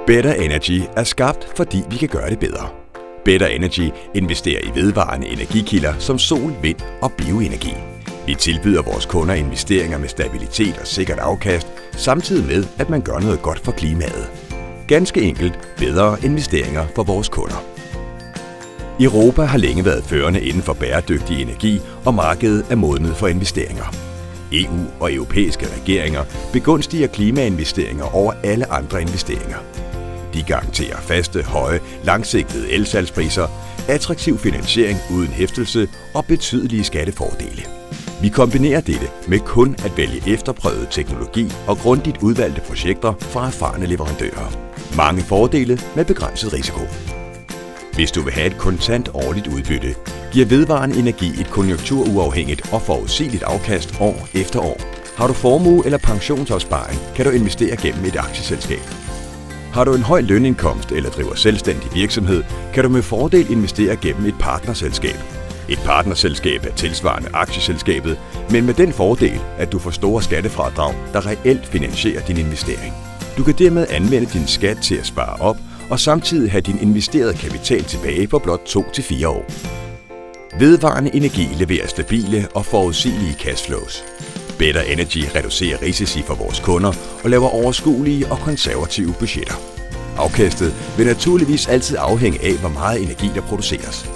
Better Energy er skabt, fordi vi kan gøre det bedre. Better Energy investerer i vedvarende energikilder som sol, vind og bioenergi. Vi tilbyder vores kunder investeringer med stabilitet og sikkert afkast, samtidig med, at man gør noget godt for klimaet. Ganske enkelt bedre investeringer for vores kunder. Europa har længe været førende inden for bæredygtig energi, og markedet er modnet for investeringer. EU og europæiske regeringer begunstiger klimainvesteringer over alle andre investeringer. De garanterer faste, høje, langsigtede elsalgspriser, attraktiv finansiering uden hæftelse og betydelige skattefordele. Vi kombinerer dette med kun at vælge efterprøvet teknologi og grundigt udvalgte projekter fra erfarne leverandører. Mange fordele med begrænset risiko. Hvis du vil have et kontant årligt udbytte, giver vedvarende energi et konjunkturuafhængigt og forudsigeligt afkast år efter år. Har du formue eller pensionsopsparing, kan du investere gennem et aktieselskab. Har du en høj lønindkomst eller driver selvstændig virksomhed, kan du med fordel investere gennem et partnerselskab. Et partnerselskab er tilsvarende aktieselskabet, men med den fordel, at du får store skattefradrag, der reelt finansierer din investering. Du kan dermed anvende din skat til at spare op og samtidig have din investerede kapital tilbage på blot 2-4 år. Vedvarende energi leverer stabile og forudsigelige cashflows. Better Energy reducerer risici for vores kunder og laver overskuelige og konservative budgetter. Afkastet vil naturligvis altid afhænge af, hvor meget energi der produceres.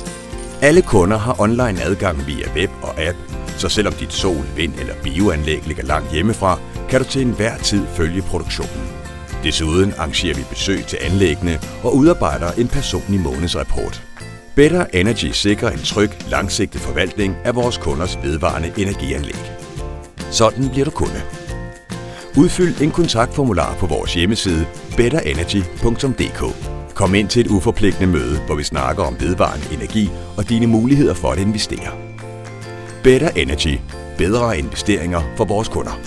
Alle kunder har online adgang via web og app, så selvom dit sol-, vind- eller bioanlæg ligger langt hjemmefra, kan du til enhver tid følge produktionen. Desuden arrangerer vi besøg til anlæggene og udarbejder en personlig månedsrapport. Better Energy sikrer en tryg, langsigtet forvaltning af vores kunders vedvarende energianlæg. Sådan bliver du kunde. Udfyld en kontaktformular på vores hjemmeside betterenergy.dk. Kom ind til et uforpligtende møde, hvor vi snakker om vedvarende energi og dine muligheder for at investere. Better Energy. Bedre investeringer for vores kunder.